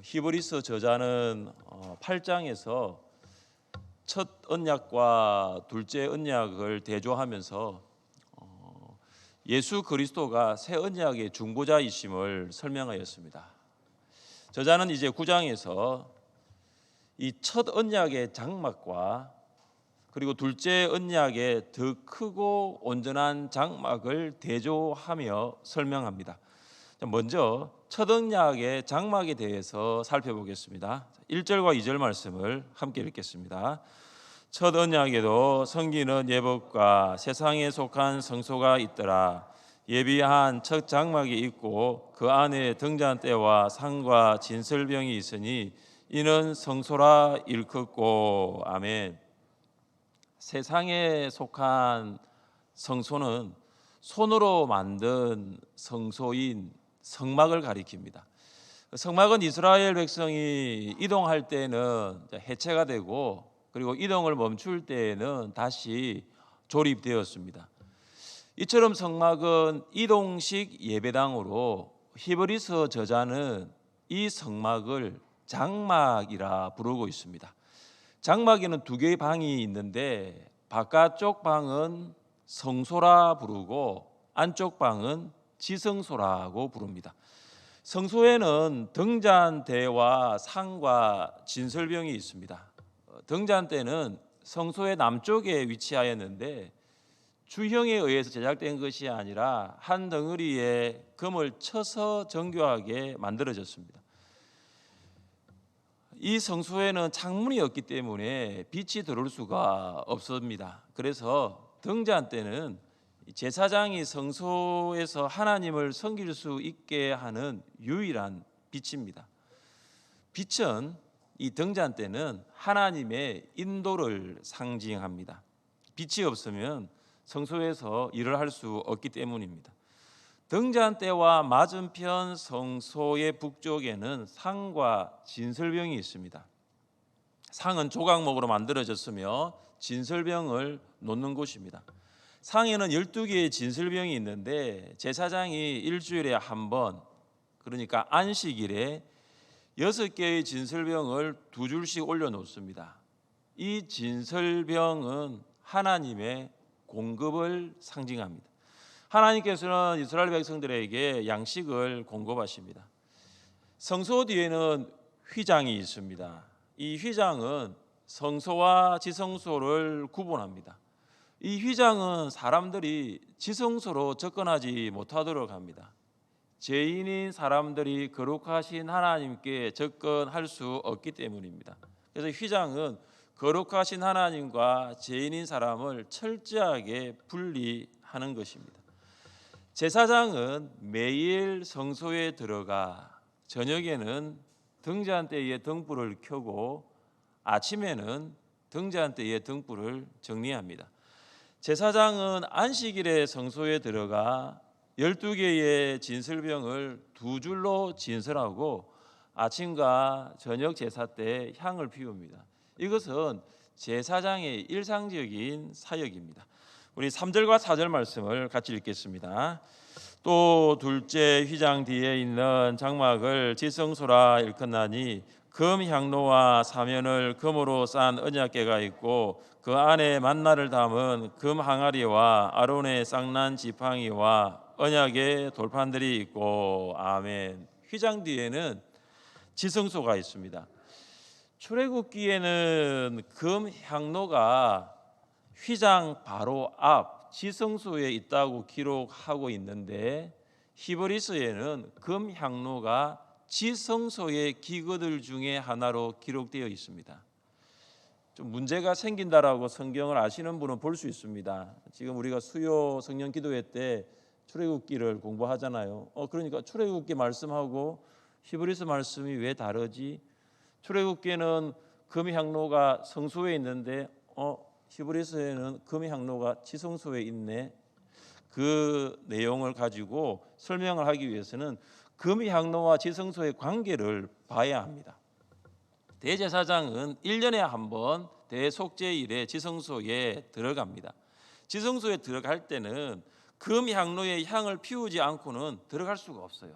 히브리서 저자는 8장에서 첫 언약과 둘째 언약을 대조하면서 예수 그리스도가 새 언약의 중보자이심을 설명하였습니다. 저자는 이제 9장에서 이 첫 언약의 장막과 그리고 둘째 언약의 더 크고 온전한 장막을 대조하며 설명합니다. 먼저 첫 언약의 장막에 대해서 살펴보겠습니다. 1절과 2절 말씀을 함께 읽겠습니다. 첫 언약에도 섬기는 예법과 세상에 속한 성소가 있더라. 예비한 첫 장막이 있고 그 안에 등잔대와 상과 진설병이 있으니 이는 성소라 일컫고. 아멘. 세상에 속한 성소는 손으로 만든 성소인 성막을 가리킵니다. 성막은 이스라엘 백성이 이동할 때는 해체가 되고 그리고 이동을 멈출 때에는 다시 조립되었습니다. 이처럼 성막은 이동식 예배당으로 히브리서 저자는 이 성막을 장막이라 부르고 있습니다. 장막에는 두 개의 방이 있는데 바깥쪽 방은 성소라 부르고 안쪽 방은 지성소라고 부릅니다. 성소에는 등잔대와 상과 진설병이 있습니다. 등잔대는 성소의 남쪽에 위치하였는데 주형에 의해서 제작된 것이 아니라 한 덩어리에 금을 쳐서 정교하게 만들어졌습니다. 이 성소에는 창문이 없기 때문에 빛이 들어올 수가 없습니다. 그래서 등잔대는 제사장이 성소에서 하나님을 섬길 수 있게 하는 유일한 빛입니다. 빛은 이 등잔대는 하나님의 인도를 상징합니다. 빛이 없으면 성소에서 일을 할 수 없기 때문입니다. 등잔대와 맞은편 성소의 북쪽에는 상과 진설병이 있습니다. 상은 조각목으로 만들어졌으며 진설병을 놓는 곳입니다. 상에는 12개의 진설병이 있는데 제사장이 일주일에 한 번, 그러니까 안식일에 6개의 진설병을 두 줄씩 올려놓습니다. 이 진설병은 하나님의 공급을 상징합니다. 하나님께서는 이스라엘 백성들에게 양식을 공급하십니다. 성소 뒤에는 휘장이 있습니다. 이 휘장은 성소와 지성소를 구분합니다. 이 휘장은 사람들이 지성소로 접근하지 못하도록 합니다. 죄인인 사람들이 거룩하신 하나님께 접근할 수 없기 때문입니다. 그래서 휘장은 거룩하신 하나님과 죄인인 사람을 철저하게 분리하는 것입니다. 제사장은 매일 성소에 들어가 저녁에는 등잔대에 등불을 켜고 아침에는 등잔대에 등불을 정리합니다. 제사장은 안식일에 성소에 들어가 12개의 진설병을 두 줄로 진설하고 아침과 저녁 제사 때 향을 피웁니다. 이것은 제사장의 일상적인 사역입니다. 우리 3절과 4절 말씀을 같이 읽겠습니다. 또 둘째 휘장 뒤에 있는 장막을 지성소라 일컫나니 금 향로와 사면을 금으로 싼 언약궤가 있고 그 안에 만나를 담은 금 항아리와 아론의 쌍난 지팡이와 언약의 돌판들이 있고. 아멘. 휘장 뒤에는 지성소가 있습니다. 출애굽기에는 금 향로가 휘장 바로 앞 지성소에 있다고 기록하고 있는데 히브리서에는 금 향로가 지성소의 기구들 중에 하나로 기록되어 있습니다. 좀 문제가 생긴다라고 성경을 아시는 분은 볼 수 있습니다. 지금 우리가 수요 성령 기도회 때 출애굽기를 공부하잖아요. 그러니까 출애굽기 말씀하고 히브리서 말씀이 왜 다르지? 출애굽기에는 금 향로가 성소에 있는데 히브리서에는 금 향로가 지성소에 있네. 그 내용을 가지고 설명을 하기 위해서는 금 향로와 지성소의 관계를 봐야 합니다. 대제사장은 1년에 한 번 대속죄일에 지성소에 들어갑니다. 지성소에 들어갈 때는 금 향로의 향을 피우지 않고는 들어갈 수가 없어요.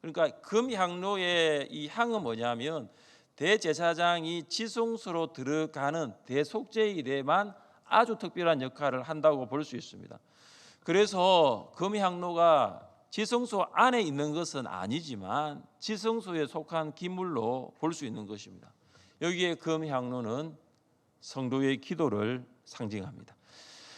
그러니까 금향로의 이 향은 뭐냐면 대제사장이 지성소로 들어가는 대속죄일에만 아주 특별한 역할을 한다고 볼 수 있습니다. 그래서 금향로가 지성소 안에 있는 것은 아니지만 지성소에 속한 기물로 볼 수 있는 것입니다. 여기에 금향로는 성도의 기도를 상징합니다.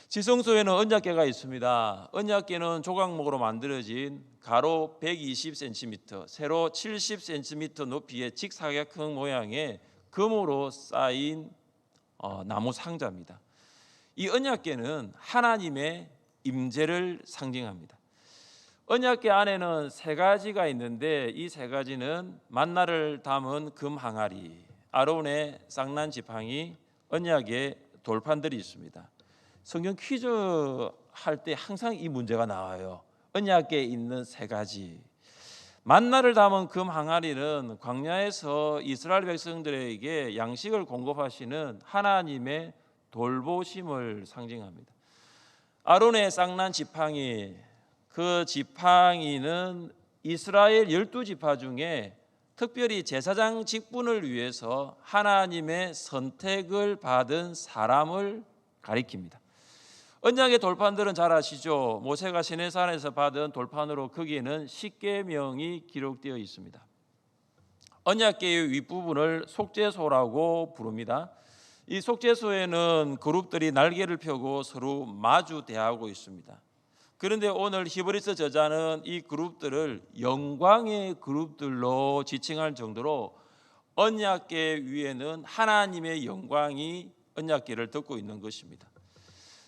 지성소에는 언약궤가 있습니다. 언약궤는 조각목으로 만들어진 가로 120cm, 세로 70cm 높이의 직사각형 모양의 금으로 쌓인 나무 상자입니다. 이 언약궤는 하나님의 임재를 상징합니다. 언약궤 안에는 세 가지가 있는데 이 세 가지는 만나를 담은 금 항아리, 아론의 쌍난 지팡이, 언약의 돌판들이 있습니다. 성경 퀴즈 할 때 항상 이 문제가 나와요. 언약궤에 있는 세 가지. 만나를 담은 금 항아리는 광야에서 이스라엘 백성들에게 양식을 공급하시는 하나님의 돌보심을 상징합니다. 아론의 쌍난 지팡이, 그 지팡이는 이스라엘 12지파 중에 특별히 제사장 직분을 위해서 하나님의 선택을 받은 사람을 가리킵니다. 언약의 돌판들은 잘 아시죠? 모세가 시내산에서 받은 돌판으로 거기에는 십계명이 기록되어 있습니다. 언약궤의 윗부분을 속죄소라고 부릅니다. 이 속죄소에는 그룹들이 날개를 펴고 서로 마주 대하고 있습니다. 그런데 오늘 히브리서 저자는 이 그룹들을 영광의 그룹들로 지칭할 정도로 언약궤 위에는 하나님의 영광이 언약궤를 덮고 있는 것입니다.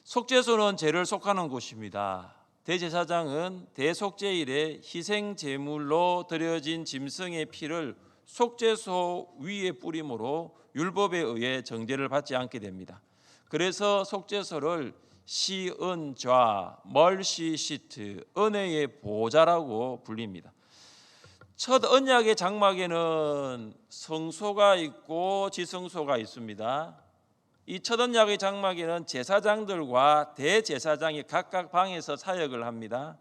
속죄소는 죄를 속하는 곳입니다. 대제사장은 대속죄일에 희생 제물로 드려진 짐승의 피를 속죄소 위에 뿌림으로 율법에 의해 정죄를 받지 않게 됩니다. 그래서 속죄소를 시은좌, 멀시시트, 은혜의 보좌라고 불립니다. 첫 언약의 장막에는 성소가 있고 지성소가 있습니다. 이 첫 언약의 장막에는 제사장들과 대제사장이 각각 방에서 사역을 합니다.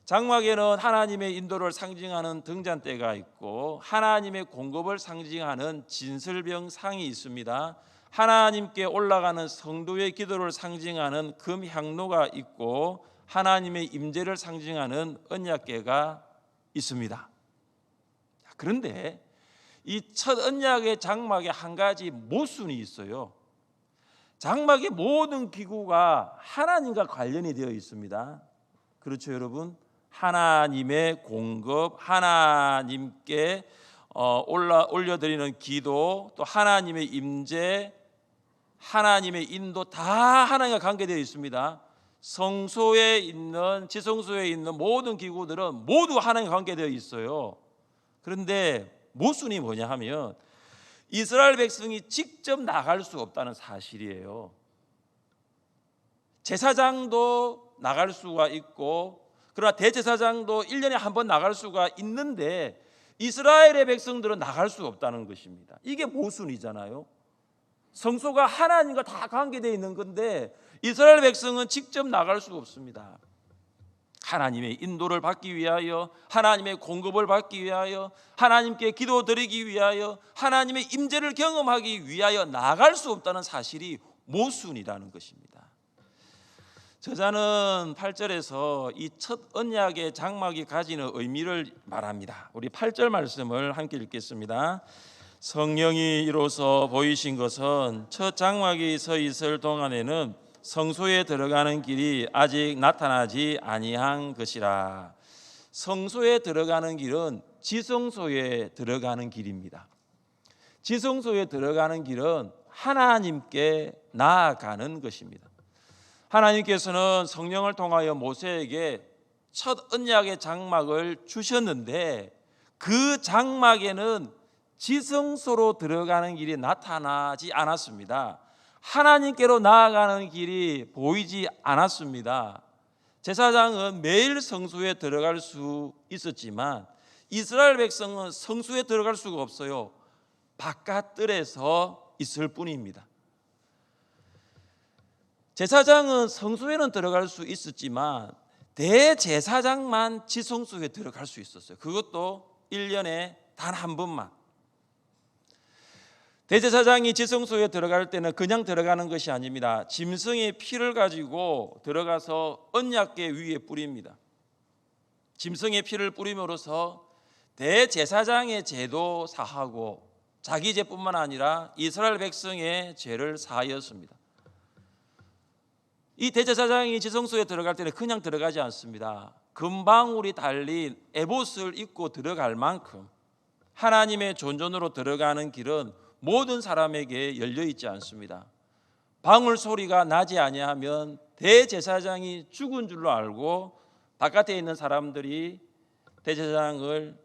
장막에는 하나님의 인도를 상징하는 등잔대가 있고 하나님의 공급을 상징하는 진설병상이 있습니다. 하나님께 올라가는 성도의 기도를 상징하는 금향로가 있고 하나님의 임재를 상징하는 언약궤가 있습니다. 그런데 이 첫 언약의 장막에 한 가지 모순이 있어요. 장막의 모든 기구가 하나님과 관련이 되어 있습니다. 그렇죠, 여러분? 하나님의 공급, 하나님께 올려드리는 기도, 또 하나님의 임재, 하나님의 인도 다 하나님과 관계되어 있습니다. 성소에 있는, 지성소에 있는 모든 기구들은 모두 하나님과 관계되어 있어요. 그런데 모순이 뭐냐 하면 이스라엘 백성이 직접 나갈 수 없다는 사실이에요. 제사장도 나갈 수가 있고 그러나 대제사장도 1년에 한 번 나갈 수가 있는데 이스라엘의 백성들은 나갈 수 없다는 것입니다. 이게 모순이잖아요. 성소가 하나님과 다 관계되어 있는 건데 이스라엘 백성은 직접 나갈 수 없습니다. 하나님의 인도를 받기 위하여, 하나님의 공급을 받기 위하여, 하나님께 기도드리기 위하여, 하나님의 임재를 경험하기 위하여 나갈 수 없다는 사실이 모순이라는 것입니다. 저자는 8절에서 이 첫 언약의 장막이 가지는 의미를 말합니다. 우리 8절 말씀을 함께 읽겠습니다. 성령이 이로써 보이신 것은 첫 장막이 서 있을 동안에는 성소에 들어가는 길이 아직 나타나지 아니한 것이라. 성소에 들어가는 길은 지성소에 들어가는 길입니다. 지성소에 들어가는 길은 하나님께 나아가는 것입니다. 하나님께서는 성령을 통하여 모세에게 첫 언약의 장막을 주셨는데 그 장막에는 지성소로 들어가는 길이 나타나지 않았습니다. 하나님께로 나아가는 길이 보이지 않았습니다. 제사장은 매일 성소에 들어갈 수 있었지만 이스라엘 백성은 성소에 들어갈 수가 없어요. 바깥뜰에서 있을 뿐입니다. 제사장은 성소에는 들어갈 수 있었지만 대제사장만 지성소에 들어갈 수 있었어요. 그것도 1년에 단 한 번만. 대제사장이 지성소에 들어갈 때는 그냥 들어가는 것이 아닙니다. 짐승의 피를 가지고 들어가서 언약궤 위에 뿌립니다. 짐승의 피를 뿌림으로써 대제사장의 죄도 사하고 자기 죄뿐만 아니라 이스라엘 백성의 죄를 사하였습니다. 이 대제사장이 지성소에 들어갈 때는 그냥 들어가지 않습니다. 금방울이 달린 에봇을 입고 들어갈 만큼 하나님의 존전으로 들어가는 길은 모든 사람에게 열려 있지 않습니다. 방울 소리가 나지 아니하면 대제사장이 죽은 줄로 알고 바깥에 있는 사람들이 대제사장을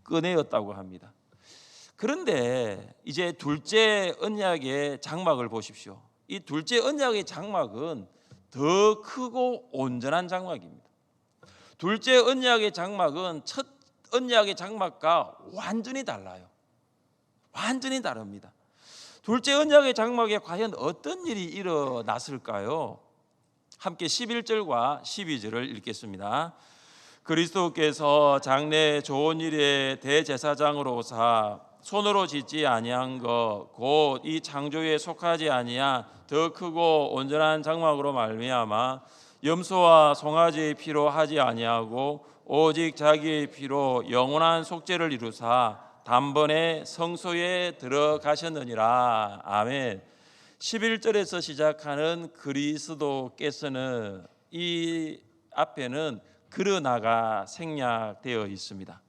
꺼내었다고 합니다. 그런데 이제 둘째 언약의 장막을 보십시오. 이 둘째 언약의 장막은 더 크고 온전한 장막입니다. 둘째 언약의 장막은 첫 언약의 장막과 완전히 달라요. 완전히 다릅니다. 둘째 언약의 장막에 과연 어떤 일이 일어났을까요? 함께 11절과 12절을 읽겠습니다. 그리스도께서 장래 좋은 일에 대제사장으로 오사 손으로 짓지 아니한 것 곧 이 창조에 속하지 아니한 더 크고 온전한 장막으로 말미암아 염소와 송아지의 피로 하지 아니하고 오직 자기의 피로 영원한 속죄를 이루사 단번에 성소에 들어가셨느니라. 아멘. 11절에서 시작하는 그리스도께서는 이 앞에는 그러나가 생략되어 있습니다.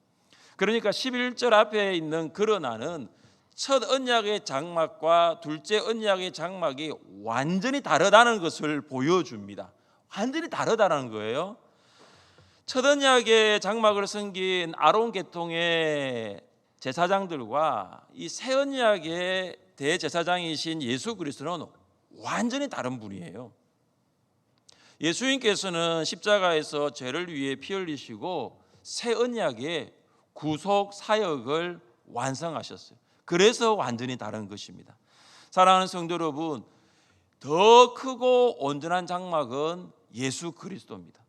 그러니까 11절 앞에 있는 그러나는 첫 언약의 장막과 둘째 언약의 장막이 완전히 다르다는 것을 보여줍니다. 완전히 다르다는 거예요. 첫 언약의 장막을 섬긴 아론 계통의 제사장들과 이 새 언약의 대제사장이신 예수 그리스도는 완전히 다른 분이에요. 예수님께서는 십자가에서 죄를 위해 피 흘리시고 새 언약의 구속 사역을 완성하셨어요. 그래서 완전히 다른 것입니다. 사랑하는 성도 여러분, 더 크고 온전한 장막은 예수 그리스도입니다.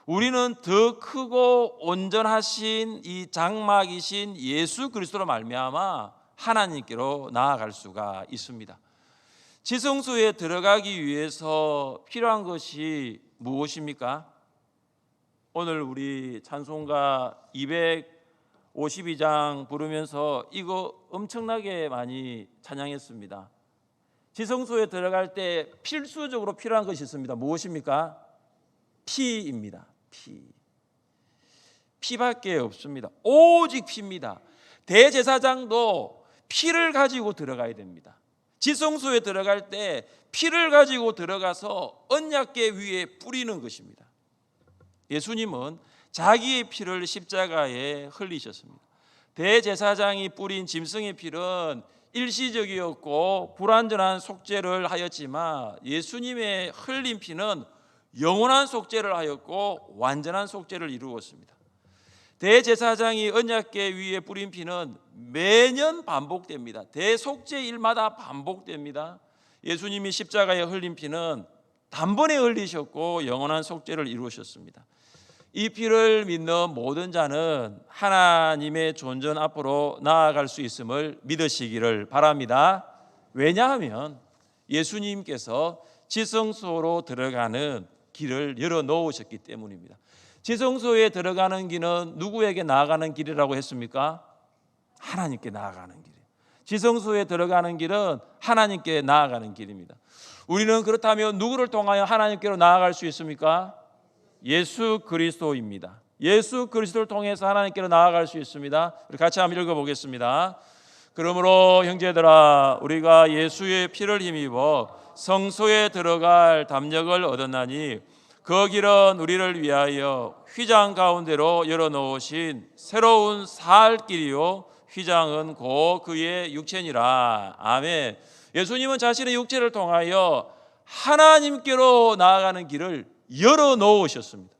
우리는 더 크고 온전하신 이 장막이신 예수 그리스도로 말미암아 하나님께로 나아갈 수가 있습니다. 지성소에 들어가기 위해서 필요한 것이 무엇입니까? 오늘 우리 찬송가 252장 부르면서 이거 엄청나게 많이 찬양했습니다. 지성소에 들어갈 때 필수적으로 필요한 것이 있습니다. 무엇입니까? 피입니다. 피밖에 없습니다. 오직 피입니다. 대제사장도 피를 가지고 들어가야 됩니다. 지성소에 들어갈 때 피를 가지고 들어가서 언약궤 위에 뿌리는 것입니다. 예수님은 자기의 피를 십자가에 흘리셨습니다. 대제사장이 뿌린 짐승의 피는 일시적이었고 불완전한 속죄를 하였지만 예수님의 흘린 피는 영원한 속죄를 하였고 완전한 속죄를 이루었습니다. 대제사장이 언약궤 위에 뿌린 피는 매년 반복됩니다. 대속죄일마다 반복됩니다. 예수님이 십자가에 흘린 피는 단번에 흘리셨고 영원한 속죄를 이루셨습니다. 이 피를 믿는 모든 자는 하나님의 존전 앞으로 나아갈 수 있음을 믿으시기를 바랍니다. 왜냐하면 예수님께서 지성소로 들어가는 길을 열어놓으셨기 때문입니다. 지성소에 들어가는 길은 누구에게 나아가는 길이라고 했습니까? 하나님께 나아가는 길이에요. 지성소에 들어가는 길은 하나님께 나아가는 길입니다. 우리는 그렇다면 누구를 통하여 하나님께로 나아갈 수 있습니까? 예수 그리스도입니다. 예수 그리스도를 통해서 하나님께로 나아갈 수 있습니다. 우리 같이 한번 읽어보겠습니다. 그러므로 형제들아 우리가 예수의 피를 힘입어 성소에 들어갈 담력을 얻었나니 그 길은 우리를 위하여 휘장 가운데로 열어놓으신 새로운 살 길이요 휘장은 곧 그의 육체니라. 아멘. 예수님은 자신의 육체를 통하여 하나님께로 나아가는 길을 열어놓으셨습니다.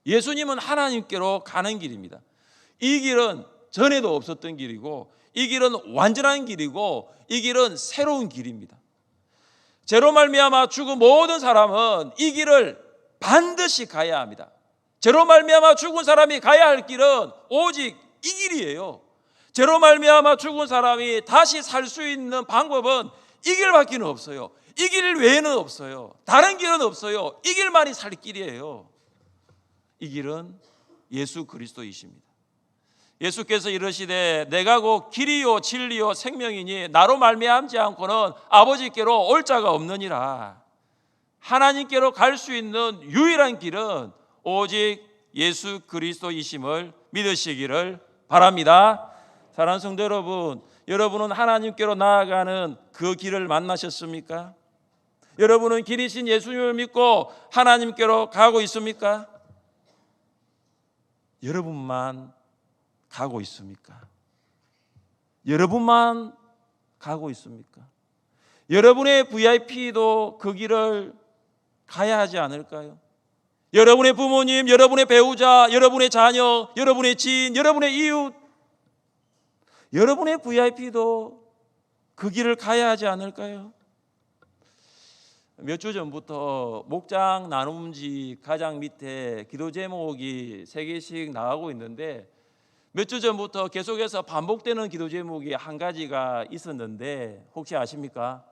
예수님은 하나님께로 가는 길입니다. 이 길은 전에도 없었던 길이고 이 길은 완전한 길이고 이 길은 새로운 길입니다. 죄로 말미암아 죽은 모든 사람은 이 길을 반드시 가야 합니다. 죄로 말미암아 죽은 사람이 가야 할 길은 오직 이 길이에요. 죄로 말미암아 죽은 사람이 다시 살 수 있는 방법은 이 길밖에 없어요. 이 길 외에는 없어요. 다른 길은 없어요. 이 길만이 살 길이에요. 이 길은 예수 그리스도이십니다. 예수께서 이르시되 내가 곧 길이요 진리요 생명이니 나로 말미암지 않고는 아버지께로 올 자가 없느니라. 하나님께로 갈 수 있는 유일한 길은 오직 예수 그리스도이심을 믿으시기를 바랍니다. 사랑하는 성도 여러분, 여러분은 하나님께로 나아가는 그 길을 만나셨습니까? 여러분은 길이신 예수님을 믿고 하나님께로 가고 있습니까? 여러분만 가고 있습니까? 여러분만 가고 있습니까? 여러분의 VIP도 그 길을 가야 하지 않을까요? 여러분의 부모님, 여러분의 배우자, 여러분의 자녀, 여러분의 지인, 여러분의 이웃, 여러분의 VIP도 그 길을 가야 하지 않을까요? 몇 주 전부터 목장 나눔지 가장 밑에 기도 제목이 3개씩 나가고 있는데 몇 주 전부터 계속해서 반복되는 기도 제목이 한 가지가 있었는데 혹시 아십니까?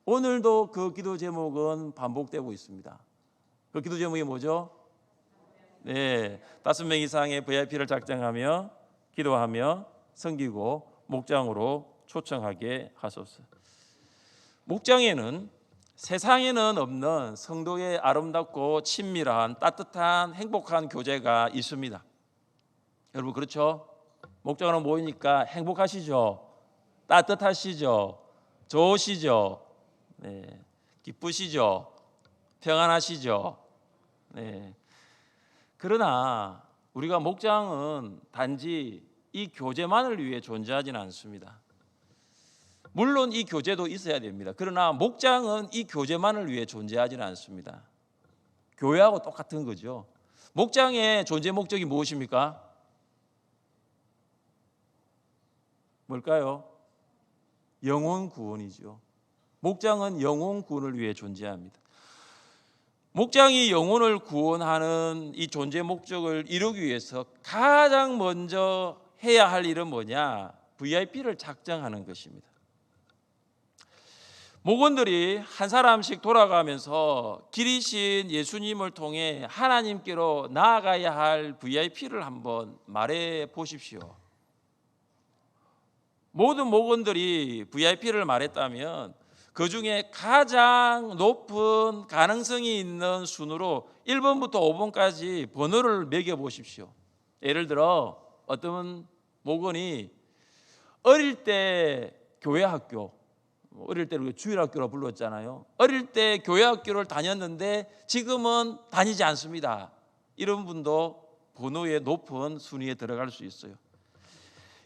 오늘도 그 기도 제목은 반복되고 있습니다. 그 기도 제목이 뭐죠? 네, 5명 이상의 VIP를 작정하며 기도하며 섬기고 목장으로 초청하게 하소서. 목장에는 세상에는 없는 성도의 아름답고 친밀한 따뜻한 행복한 교제가 있습니다. 여러분 그렇죠? 목장으로 모이니까 행복하시죠? 따뜻하시죠? 좋으시죠? 네, 기쁘시죠? 평안하시죠? 네. 그러나 우리가 목장은 단지 이 교제만을 위해 존재하지는 않습니다. 물론 이 교제도 있어야 됩니다. 그러나 목장은 이 교제만을 위해 존재하지는 않습니다. 교회하고 똑같은 거죠. 목장의 존재 목적이 무엇입니까? 뭘까요? 영혼 구원이죠. 목장은 영혼 구원을 위해 존재합니다. 목장이 영혼을 구원하는 이 존재 목적을 이루기 위해서 가장 먼저 해야 할 일은 뭐냐? VIP를 작정하는 것입니다. 목원들이 한 사람씩 돌아가면서 길이신 예수님을 통해 하나님께로 나아가야 할 VIP를 한번 말해 보십시오. 모든 목원들이 VIP를 말했다면 그 중에 가장 높은 가능성이 있는 순으로 1번부터 5번까지 번호를 매겨 보십시오. 예를 들어 어떤 목원이 어릴 때 교회 학교, 어릴 때 주일학교로 불렀잖아요. 어릴 때 교회 학교를 다녔는데 지금은 다니지 않습니다. 이런 분도 번호의 높은 순위에 들어갈 수 있어요.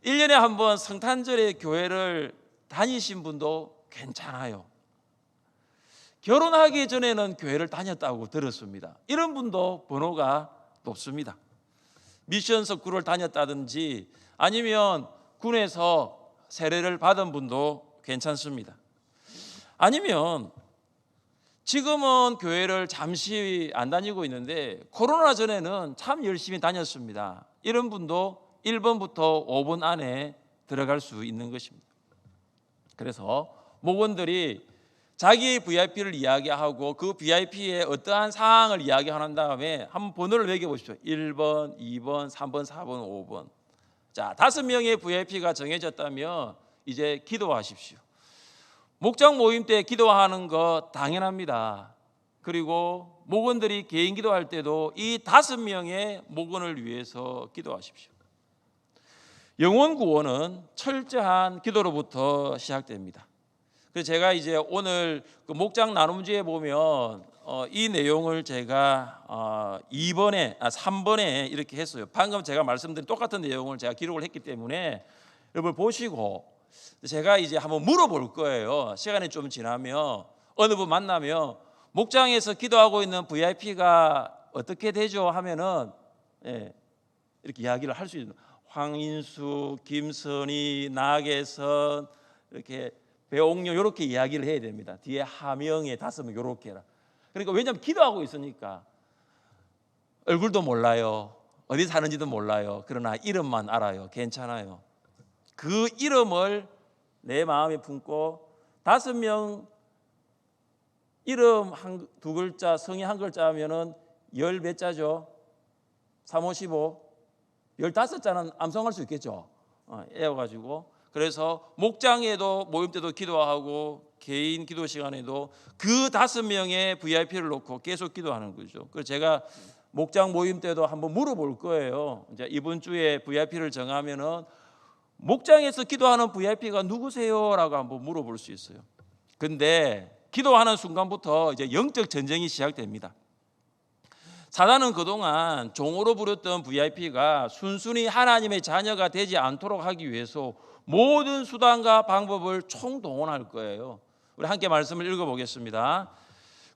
1년에 한 번 성탄절에 교회를 다니신 분도 괜찮아요. 결혼하기 전에는 교회를 다녔다고 들었습니다. 이런 분도 번호가 높습니다. 미션 석구를 다녔다든지 아니면 군에서 세례를 받은 분도 괜찮습니다. 아니면 지금은 교회를 잠시 안 다니고 있는데 코로나 전에는 참 열심히 다녔습니다. 이런 분도 1번부터 5번 안에 들어갈 수 있는 것입니다. 그래서 목원들이 자기의 VIP를 이야기하고 그 VIP의 어떠한 사항을 이야기한 다음에 한번 번호를 매겨보십시오. 1번, 2번, 3번, 4번, 5번. 자, 5명의 VIP가 정해졌다면 이제 기도하십시오. 목장 모임 때 기도하는 거 당연합니다. 그리고 목원들이 개인 기도할 때도 이 5명의 목원을 위해서 기도하십시오. 영혼 구원은 철저한 기도로부터 시작됩니다. 그래서 제가 이제 오늘 그 목장 나눔지에 보면 이 내용을 제가 3번에 이렇게 했어요. 방금 제가 말씀드린 똑같은 내용을 제가 기록을 했기 때문에 여러분 보시고 제가 이제 한번 물어볼 거예요. 시간이 좀 지나면 어느 분 만나면 목장에서 기도하고 있는 VIP가 어떻게 되죠? 하면은 이렇게 이야기를 할 수 있는 황인수, 김선희, 나계선 이렇게 배옥료 이렇게 이야기를 해야 됩니다. 뒤에 하명에 5명 이렇게 해라. 그러니까 왜냐하면 기도하고 있으니까 얼굴도 몰라요. 어디 사는지도 몰라요. 그러나 이름만 알아요. 괜찮아요. 그 이름을 내 마음에 품고 5명 이름 두 글자, 성이 한 글자 하면은 열 몇 자죠? 3, 5, 15 15자는 암송할 수 있겠죠. 애워가지고 그래서 목장에도 모임 때도 기도하고 개인 기도 시간에도 그 5명의 VIP를 놓고 계속 기도하는 거죠. 그래서 제가 목장 모임 때도 한번 물어볼 거예요. 이제 이번 주에 VIP를 정하면은 목장에서 기도하는 VIP가 누구세요라고 한번 물어볼 수 있어요. 근데 기도하는 순간부터 이제 영적 전쟁이 시작됩니다. 사단은 그동안 종으로 부렸던 VIP가 순순히 하나님의 자녀가 되지 않도록 하기 위해서 모든 수단과 방법을 총동원할 거예요. 우리 함께 말씀을 읽어보겠습니다.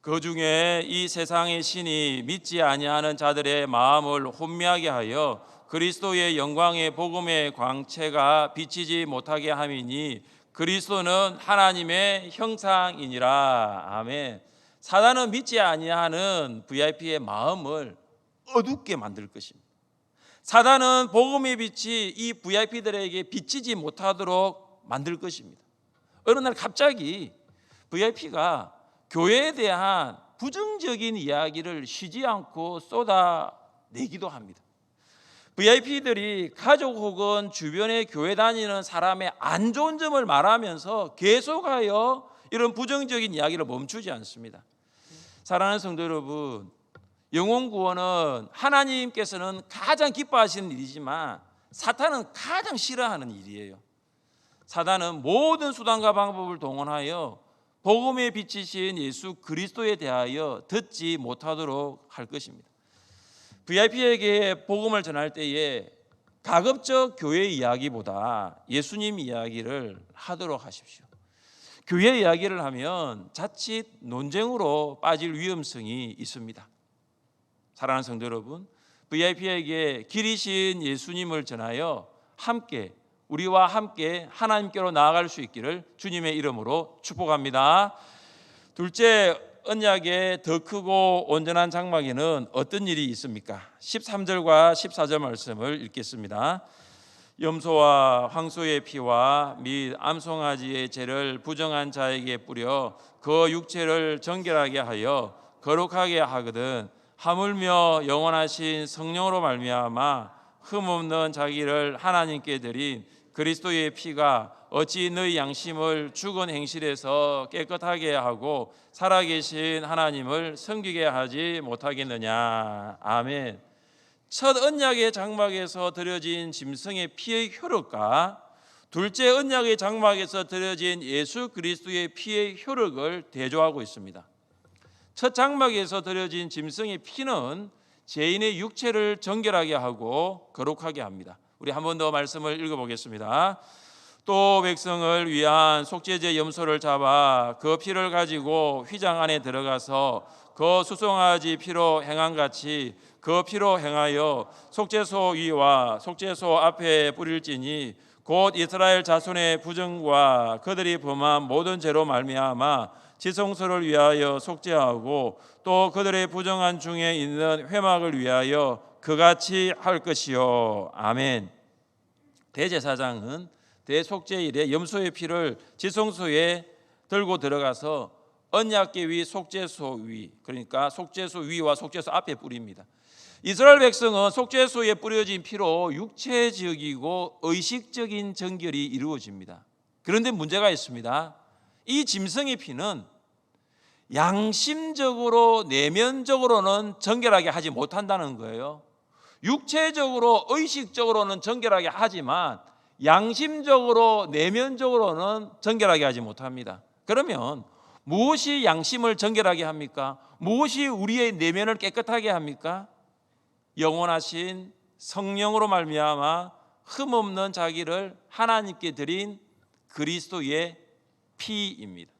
그 중에 이 세상의 신이 믿지 아니하는 자들의 마음을 혼미하게 하여 그리스도의 영광의 복음의 광채가 비치지 못하게 함이니 그리스도는 하나님의 형상이니라. 아멘. 사단은 믿지 아니하는 VIP의 마음을 어둡게 만들 것입니다. 사단은 복음의 빛이 이 VIP들에게 비치지 못하도록 만들 것입니다. 어느 날 갑자기 VIP가 교회에 대한 부정적인 이야기를 쉬지 않고 쏟아내기도 합니다. VIP들이 가족 혹은 주변에 교회 다니는 사람의 안 좋은 점을 말하면서 계속하여 이런 부정적인 이야기를 멈추지 않습니다. 사랑하는 성도 여러분, 영혼 구원은 하나님께서는 가장 기뻐하시는 일이지만 사탄은 가장 싫어하는 일이에요. 사단은 모든 수단과 방법을 동원하여 복음에 비치신 예수 그리스도에 대하여 듣지 못하도록 할 것입니다. VIP에게 복음을 전할 때에 가급적 교회 이야기보다 예수님 이야기를 하도록 하십시오. 교회 이야기를 하면 자칫 논쟁으로 빠질 위험성이 있습니다. 사랑하는 성도 여러분, VIP에게 길이신 예수님을 전하여 함께 우리와 함께 하나님께로 나아갈 수 있기를 주님의 이름으로 축복합니다. 둘째, 언약의 더 크고 온전한 장막에는 어떤 일이 있습니까? 13절과 14절 말씀을 읽겠습니다. 염소와 황소의 피와 및 암송아지의 죄를 부정한 자에게 뿌려 그 육체를 정결하게 하여 거룩하게 하거든 하물며 영원하신 성령으로 말미암아 흠없는 자기를 하나님께 드린 그리스도의 피가 어찌 너희 양심을 죽은 행실에서 깨끗하게 하고 살아계신 하나님을 섬기게 하지 못하겠느냐. 아멘. 첫 언약의 장막에서 드려진 짐승의 피의 효력과 둘째 언약의 장막에서 드려진 예수 그리스도의 피의 효력을 대조하고 있습니다. 첫 장막에서 드려진 짐승의 피는 죄인의 육체를 정결하게 하고 거룩하게 합니다. 우리 한 번 더 말씀을 읽어보겠습니다. 또 백성을 위한 속죄제 염소를 잡아 그 피를 가지고 휘장 안에 들어가서 그 수송아지 피로 행한 같이 그 피로 행하여 속죄소 위와 속죄소 앞에 뿌릴지니 곧 이스라엘 자손의 부정과 그들이 범한 모든 죄로 말미암아 지성소를 위하여 속죄하고 또 그들의 부정한 중에 있는 회막을 위하여 그같이 할 것이요. 아멘. 대제사장은 대속죄일에 염소의 피를 지성소에 들고 들어가서 언약궤 위 속죄소 위, 그러니까 속죄소 위와 속죄소 앞에 뿌립니다. 이스라엘 백성은 속죄소에 뿌려진 피로 육체적이고 의식적인 정결이 이루어집니다. 그런데 문제가 있습니다. 이 짐승의 피는 양심적으로 내면적으로는 정결하게 하지 못한다는 거예요. 육체적으로 의식적으로는 정결하게 하지만 양심적으로 내면적으로는 정결하게 하지 못합니다. 그러면 무엇이 양심을 정결하게 합니까? 무엇이 우리의 내면을 깨끗하게 합니까? 영원하신 성령으로 말미암아 흠없는 자기를 하나님께 드린 그리스도의 피입니다.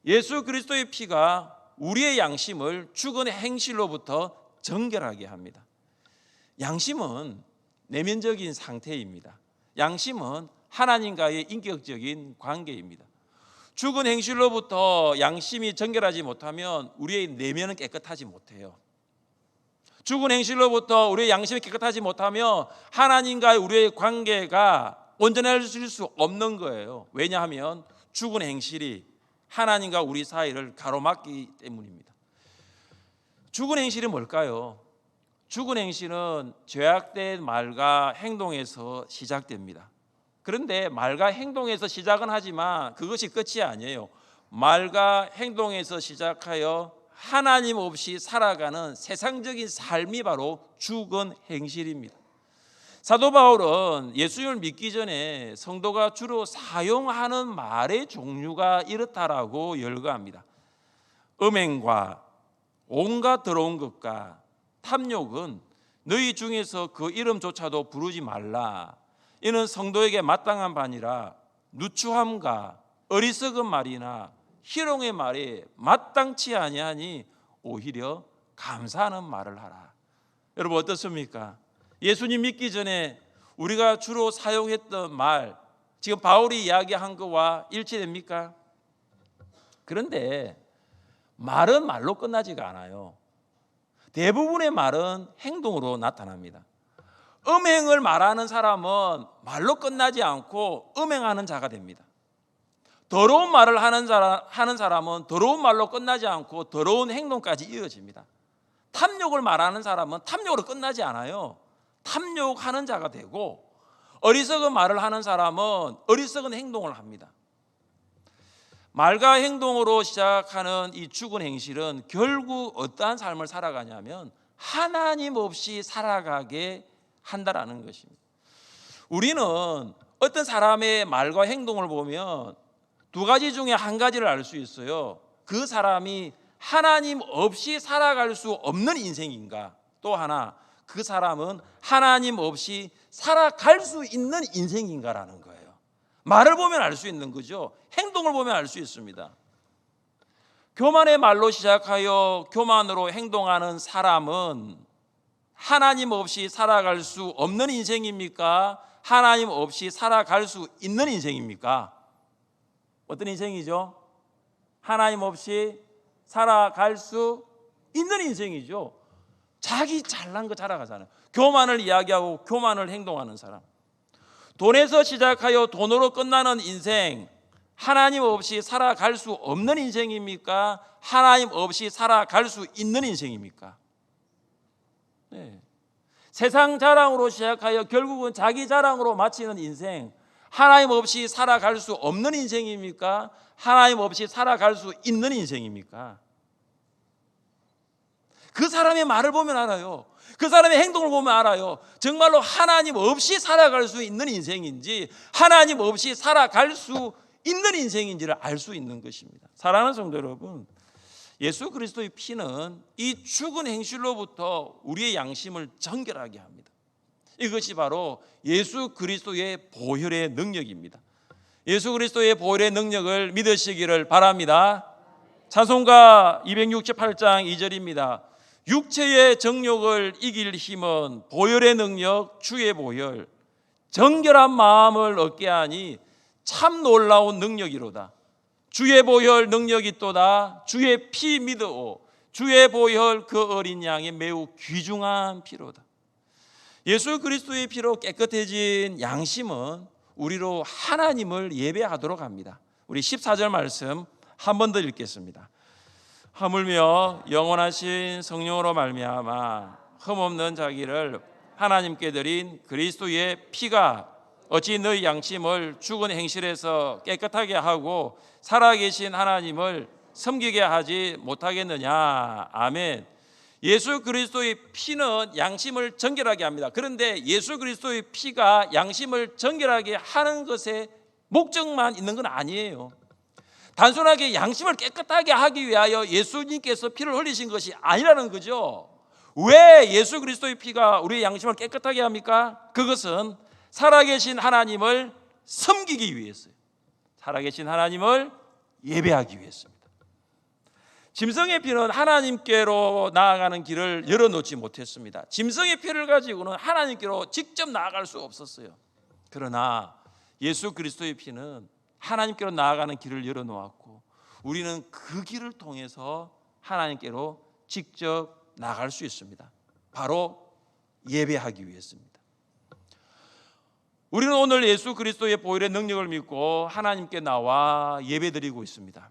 예수 그리스도의 피가 우리의 양심을 죽은 행실로부터 정결하게 합니다. 양심은 내면적인 상태입니다. 양심은 하나님과의 인격적인 관계입니다. 죽은 행실로부터 양심이 정결하지 못하면 우리의 내면은 깨끗하지 못해요. 죽은 행실로부터 우리의 양심이 깨끗하지 못하면 하나님과의 우리의 관계가 온전해질 수 없는 거예요. 왜냐하면 죽은 행실이 하나님과 우리 사이를 가로막기 때문입니다. 죽은 행실이 뭘까요? 죽은 행실은 죄악된 말과 행동에서 시작됩니다. 그런데 말과 행동에서 시작은 하지만 그것이 끝이 아니에요. 말과 행동에서 시작하여 하나님 없이 살아가는 세상적인 삶이 바로 죽은 행실입니다. 사도 바울은 예수님을 믿기 전에 성도가 주로 사용하는 말의 종류가 이렇다라고 열거합니다. 음행과 온갖 더러운 것과 탐욕은 너희 중에서 그 이름조차도 부르지 말라. 이는 성도에게 마땅한 바니라. 누추함과 어리석은 말이나 희롱의 말이 마땅치 아니하니 오히려 감사하는 말을 하라. 여러분 어떻습니까? 예수님 믿기 전에 우리가 주로 사용했던 말, 지금 바울이 이야기한 것과 일치됩니까? 그런데 말은 말로 끝나지가 않아요. 대부분의 말은 행동으로 나타납니다. 음행을 말하는 사람은 말로 끝나지 않고 음행하는 자가 됩니다. 더러운 말을 하는 사람은 더러운 말로 끝나지 않고 더러운 행동까지 이어집니다. 탐욕을 말하는 사람은 탐욕으로 끝나지 않아요. 탐욕하는 자가 되고, 어리석은 말을 하는 사람은 어리석은 행동을 합니다. 말과 행동으로 시작하는 이 죽은 행실은 결국 어떠한 삶을 살아가냐면 하나님 없이 살아가게 한다라는 것입니다. 우리는 어떤 사람의 말과 행동을 보면 두 가지 중에 한 가지를 알 수 있어요. 그 사람이 하나님 없이 살아갈 수 없는 인생인가, 또 하나 그 사람은 하나님 없이 살아갈 수 있는 인생인가라는 거예요. 말을 보면 알 수 있는 거죠. 행동을 보면 알 수 있습니다. 교만의 말로 시작하여 교만으로 행동하는 사람은 하나님 없이 살아갈 수 없는 인생입니까? 하나님 없이 살아갈 수 있는 인생입니까? 어떤 인생이죠? 하나님 없이 살아갈 수 있는 인생이죠. 자기 잘난 거 자랑하잖아요. 교만을 이야기하고 교만을 행동하는 사람. 돈에서 시작하여 돈으로 끝나는 인생, 하나님 없이 살아갈 수 없는 인생입니까? 하나님 없이 살아갈 수 있는 인생입니까? 네. 세상 자랑으로 시작하여 결국은 자기 자랑으로 마치는 인생, 하나님 없이 살아갈 수 없는 인생입니까? 하나님 없이 살아갈 수 있는 인생입니까? 그 사람의 말을 보면 알아요. 그 사람의 행동을 보면 알아요. 정말로 하나님 없이 살아갈 수 있는 인생인지 하나님 없이 살아갈 수 있는 인생인지를 알 수 있는 것입니다. 사랑하는 성도 여러분, 예수 그리스도의 피는 이 죽은 행실로부터 우리의 양심을 정결하게 합니다. 이것이 바로 예수 그리스도의 보혈의 능력입니다. 예수 그리스도의 보혈의 능력을 믿으시기를 바랍니다. 찬송가 268장 2절입니다. 육체의 정욕을 이길 힘은 보혈의 능력 주의 보혈, 정결한 마음을 얻게 하니 참 놀라운 능력이로다. 주의 보혈 능력이 있도다. 주의 피 믿어 주의 보혈 그 어린 양의 매우 귀중한 피로다. 예수 그리스도의 피로 깨끗해진 양심은 우리로 하나님을 예배하도록 합니다. 우리 14절 말씀 한 번 더 읽겠습니다. 하물며 영원하신 성령으로 말미암아 흠없는 자기를 하나님께 드린 그리스도의 피가 어찌 너희 양심을 죽은 행실에서 깨끗하게 하고 살아계신 하나님을 섬기게 하지 못하겠느냐. 아멘. 예수 그리스도의 피는 양심을 정결하게 합니다. 그런데 예수 그리스도의 피가 양심을 정결하게 하는 것에 목적만 있는 건 아니에요. 단순하게 양심을 깨끗하게 하기 위하여 예수님께서 피를 흘리신 것이 아니라는 거죠. 왜 예수 그리스도의 피가 우리의 양심을 깨끗하게 합니까? 그것은 살아계신 하나님을 섬기기 위해서요. 살아계신 하나님을 예배하기 위해서입니다. 짐승의 피는 하나님께로 나아가는 길을 열어놓지 못했습니다. 짐승의 피를 가지고는 하나님께로 직접 나아갈 수 없었어요. 그러나 예수 그리스도의 피는 하나님께로 나아가는 길을 열어놓았고 우리는 그 길을 통해서 하나님께로 직접 나아갈 수 있습니다. 바로 예배하기 위해서입니다. 우리는 오늘 예수 그리스도의 보혈의 능력을 믿고 하나님께 나와 예배드리고 있습니다.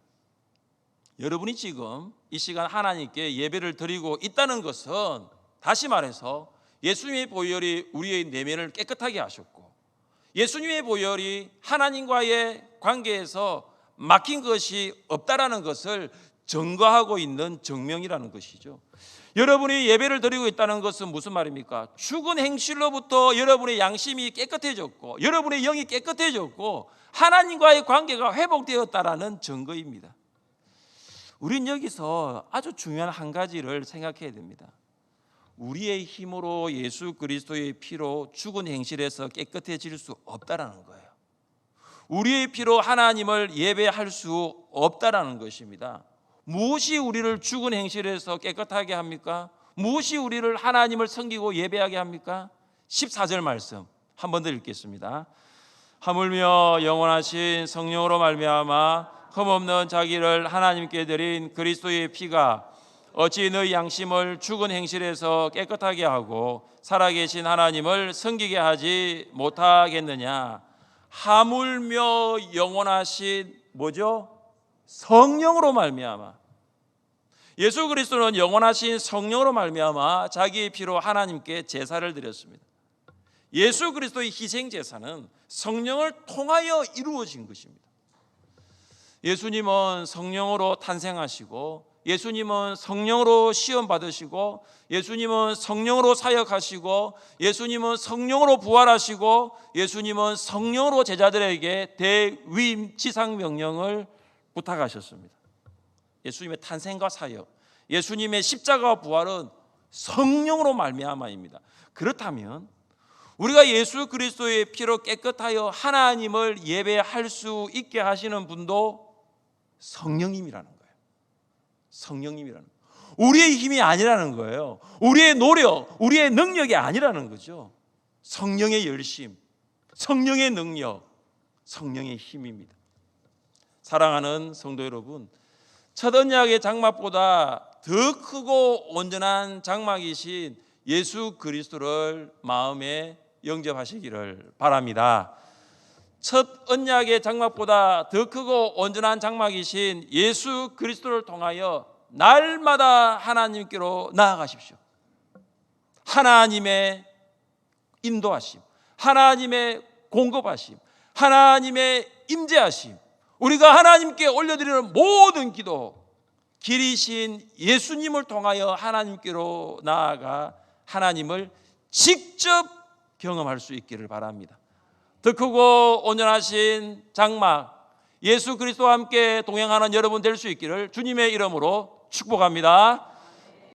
여러분이 지금 이 시간 하나님께 예배를 드리고 있다는 것은 다시 말해서 예수님의 보혈이 우리의 내면을 깨끗하게 하셨고 예수님의 보혈이 하나님과의 관계에서 막힌 것이 없다라는 것을 증거하고 있는 증명이라는 것이죠. 여러분이 예배를 드리고 있다는 것은 무슨 말입니까? 죽은 행실로부터 여러분의 양심이 깨끗해졌고 여러분의 영이 깨끗해졌고 하나님과의 관계가 회복되었다라는 증거입니다. 우린 여기서 아주 중요한 한 가지를 생각해야 됩니다. 우리의 힘으로 예수 그리스도의 피로 죽은 행실에서 깨끗해질 수 없다라는 거예요. 우리의 피로 하나님을 예배할 수 없다라는 것입니다. 무엇이 우리를 죽은 행실에서 깨끗하게 합니까? 무엇이 우리를 하나님을 섬기고 예배하게 합니까? 14절 말씀 한 번 더 읽겠습니다. 하물며 영원하신 성령으로 말미암아 흠없는 자기를 하나님께 드린 그리스도의 피가 어찌 너희 양심을 죽은 행실에서 깨끗하게 하고 살아계신 하나님을 섬기게 하지 못하겠느냐. 하물며 영원하신 뭐죠? 성령으로 말미암아. 예수 그리스도는 영원하신 성령으로 말미암아 자기의 피로 하나님께 제사를 드렸습니다. 예수 그리스도의 희생 제사는 성령을 통하여 이루어진 것입니다. 예수님은 성령으로 탄생하시고 예수님은 성령으로 시험 받으시고 예수님은 성령으로 사역하시고 예수님은 성령으로 부활하시고 예수님은 성령으로 제자들에게 대위임 지상 명령을 부탁하셨습니다. 예수님의 탄생과 사역, 예수님의 십자가와 부활은 성령으로 말미암아입니다. 그렇다면 우리가 예수 그리스도의 피로 깨끗하여 하나님을 예배할 수 있게 하시는 분도 성령님이라는 거예요. 성령님이라는 거예요. 우리의 힘이 아니라는 거예요. 우리의 노력, 우리의 능력이 아니라는 거죠. 성령의 열심, 성령의 능력, 성령의 힘입니다. 사랑하는 성도 여러분, 첫 언약의 장막보다 더 크고 온전한 장막이신 예수 그리스도를 마음에 영접하시기를 바랍니다. 첫 언약의 장막보다 더 크고 온전한 장막이신 예수 그리스도를 통하여 날마다 하나님께로 나아가십시오. 하나님의 인도하심, 하나님의 공급하심, 하나님의 임재하심, 우리가 하나님께 올려드리는 모든 기도, 길이신 예수님을 통하여 하나님께로 나아가 하나님을 직접 경험할 수 있기를 바랍니다. 더 크고 온전하신 장막 예수 그리스도와 함께 동행하는 여러분 될 수 있기를 주님의 이름으로 축복합니다.